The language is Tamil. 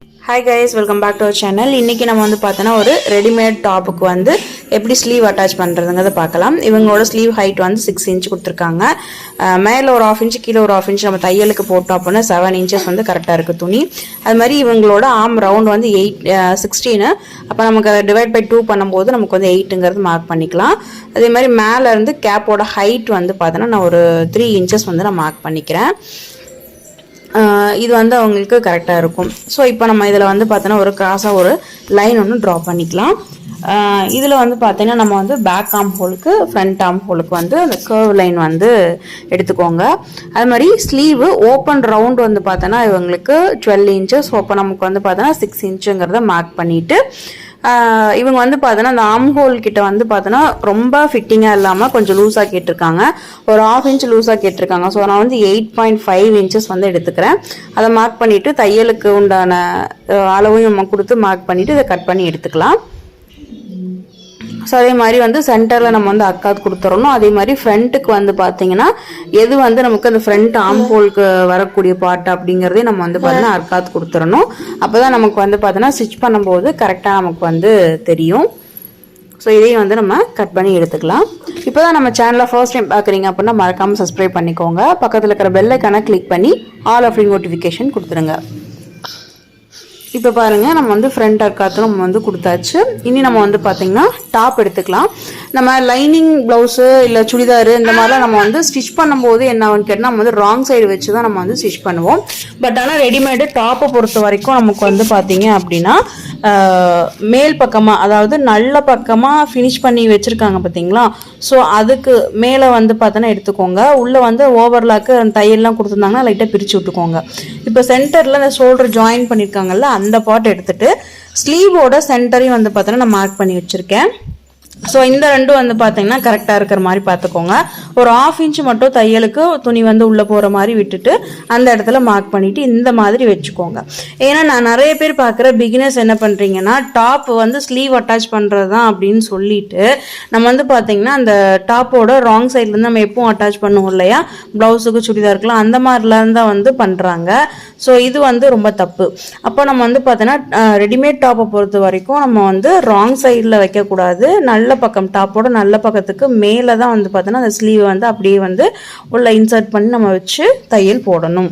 Hi guys, welcome back to our channel. இன்னைக்கு நம்ம வந்து பார்த்தோன்னா ஒரு ரெடிமேட் டாப்புக்கு வந்து எப்படி ஸ்லீவ் அட்டாச் பண்ணுறதுங்கிறத பார்க்கலாம். இவங்களோட ஸ்லீவ் ஹைட் வந்து 6 இன்ச் கொடுத்துருக்காங்க. மேலே ஒரு 1/2 இன்ச் கீழே ஒரு 1/2 இன்ச் நம்ம தையலுக்கு போட்டோம் அப்படின்னா 7 இன்ச்சஸ் வந்து கரெக்டாக இருக்குது துணி. அது மாதிரி இவங்களோட ஆர்ம் ரவுண்ட் வந்து 16. அப்போ நமக்கு அதை டிவைட் பை 2 பண்ணும்போது நமக்கு வந்து 8ங்கிறது மார்க் பண்ணிக்கலாம். அதே மாதிரி மேலே இருந்து கேப்போட ஹைட் வந்து பார்த்தோன்னா நான் ஒரு 3 இன்ச்சஸ் வந்து நான் மார்க் பண்ணிக்கிறேன். இது வந்து அவங்களுக்கு கரெக்டாக இருக்கும். ஸோ இப்போ நம்ம இதில் வந்து பார்த்தோன்னா ஒரு கிராஸாக ஒரு லைன் ஒன்று ட்ரா பண்ணிக்கலாம். இதில் வந்து பார்த்தீங்கன்னா நம்ம வந்து பேக் ஆர்ம் ஹோலுக்கு ஃப்ரண்ட் ஆர்ம் ஹோலுக்கு வந்து அந்த கர்வ் லைன் வந்து எடுத்துக்கோங்க. அது மாதிரி ஸ்லீவு ஓப்பன் ரவுண்ட் வந்து பார்த்தோன்னா இவங்களுக்கு 12 இன்ச்சஸ். அப்போ நமக்கு வந்து பார்த்தோன்னா 6 இன்ச்சுங்கிறத மார்க் பண்ணிவிட்டு இவங்க வந்து பார்த்தோன்னா அந்த ஆர்ம் ஹோல் கிட்ட வந்து பார்த்தோன்னா ரொம்ப ஃபிட்டிங்காக இல்லாமல் கொஞ்சம் லூஸாக கேட்டிருக்காங்க. ஒரு 1/2 இன்ச் லூஸாக கேட்டிருக்காங்க. ஸோ நான் வந்து 8.5 இன்ச்சஸ் வந்து எடுத்துக்கிறேன். அதை மார்க் பண்ணிவிட்டு தையலுக்கு உண்டான அளவையும் நம்ம கொடுத்து மார்க் பண்ணிவிட்டு இதை கட் பண்ணி எடுத்துக்கலாம். ஸோ அதே மாதிரி வந்து சென்டரில் நம்ம வந்து அக்காத் கொடுத்துடணும். அதே மாதிரி ஃப்ரண்ட்டுக்கு வந்து பார்த்தீங்கன்னா எது வந்து நமக்கு அந்த ஃப்ரண்ட் ஆர்ம் ஹோலுக்கு வரக்கூடிய பார்ட் அப்படிங்கிறதே நம்ம வந்து பார்த்தீங்கன்னா அக்காத் கொடுத்துடணும். அப்போ தான் நமக்கு வந்து பார்த்தோன்னா ஸ்டிச் பண்ணும்போது கரெக்டாக நமக்கு வந்து தெரியும். ஸோ இதையும் வந்து நம்ம கட் பண்ணி எடுத்துக்கலாம். இப்போ தான் நம்ம சேனலை ஃபர்ஸ்ட் டைம் பார்க்குறீங்க அப்படின்னா மறக்காமல் சப்ஸ்கிரைப் பண்ணிக்கோங்க. பக்கத்தில் இருக்கிற பெல் ஐக்கானை கிளிக் பண்ணி ஆல் ஆஃப் நோட்டிஃபிகேஷன் கொடுத்துருங்க. இப்போ பாருங்கள் நம்ம வந்து ஃப்ரண்ட் அக்காத்து நம்ம வந்து கொடுத்தாச்சு. இனி நம்ம வந்து பார்த்திங்கன்னா டாப் எடுத்துக்கலாம். நம்ம லைனிங் ப்ளவுஸு இல்லை சுடிதாரு இந்த மாதிரிலாம் நம்ம வந்து ஸ்டிச் பண்ணும்போது என்ன ஆகுன்னு கேட்டால் நம்ம வந்து ராங் சைடு வச்சு தான் நம்ம வந்து ஸ்டிச் பண்ணுவோம். பட் ஆனால் ரெடிமேடு டாப்பை பொறுத்த வரைக்கும் நமக்கு வந்து பார்த்திங்க அப்படின்னா மேல் பக்கமாக அதாவது நல்ல பக்கமாக ஃபினிஷ் பண்ணி வச்சுருக்காங்க பார்த்தீங்களா. ஸோ அதுக்கு மேலே வந்து பார்த்தோன்னா எடுத்துக்கோங்க. உள்ளே வந்து ஓவர்லாக்கு தையல்லாம் கொடுத்துருந்தாங்கன்னா லைட்டாக பிரித்து விட்டுக்கோங்க. இப்போ சென்டரில் அந்த ஷோல்டர் ஜாயின் பண்ணியிருக்காங்கல்ல அந்த பார்ட் எடுத்துட்டு ஸ்லீவோட சென்டரையும் வந்து பார்த்தோன்னா நான் மார்க் பண்ணி வச்சுருக்கேன். ஸோ இந்த ரெண்டும் வந்து பார்த்தீங்கன்னா கரெக்டாக இருக்கிற மாதிரி பார்த்துக்கோங்க. ஒரு 1/2 இன்ச் மட்டும் தையலுக்கு துணி வந்து உள்ளே போகிற மாதிரி விட்டுட்டு அந்த இடத்துல மார்க் பண்ணிவிட்டு இந்த மாதிரி வச்சுக்கோங்க. ஏன்னா நான் நிறைய பேர் பார்க்குற பிகினர்ஸ் என்ன பண்ணுறீங்கன்னா டாப் வந்து ஸ்லீவ் அட்டாச் பண்ணுறது தான் அப்படின்னு சொல்லிட்டு நம்ம வந்து பார்த்தீங்கன்னா அந்த டாப்போட ராங் சைட்லேருந்து நம்ம எப்பவும் அட்டாச் பண்ணுவோம் இல்லையா, ப்ளவுஸுக்கு சுடிதாருக்குலாம் அந்த மாதிரிலாம் தான் வந்து பண்ணுறாங்க. ஸோ இது வந்து ரொம்ப தப்பு. அப்போ நம்ம வந்து பார்த்தோன்னா ரெடிமேட் டாப்பை பொறுத்த வரைக்கும் நம்ம வந்து ராங் சைடில் வைக்கக்கூடாது. நல்ல பக்கம் டாப்போட நல்ல பக்கத்துக்கு மேலே தான் வந்து பார்த்தோன்னா அந்த ஸ்லீவ் வந்து அப்படியே வந்து உள்ள இன்சர்ட் பண்ணி நம்ம வச்சு தையல் போடணும்.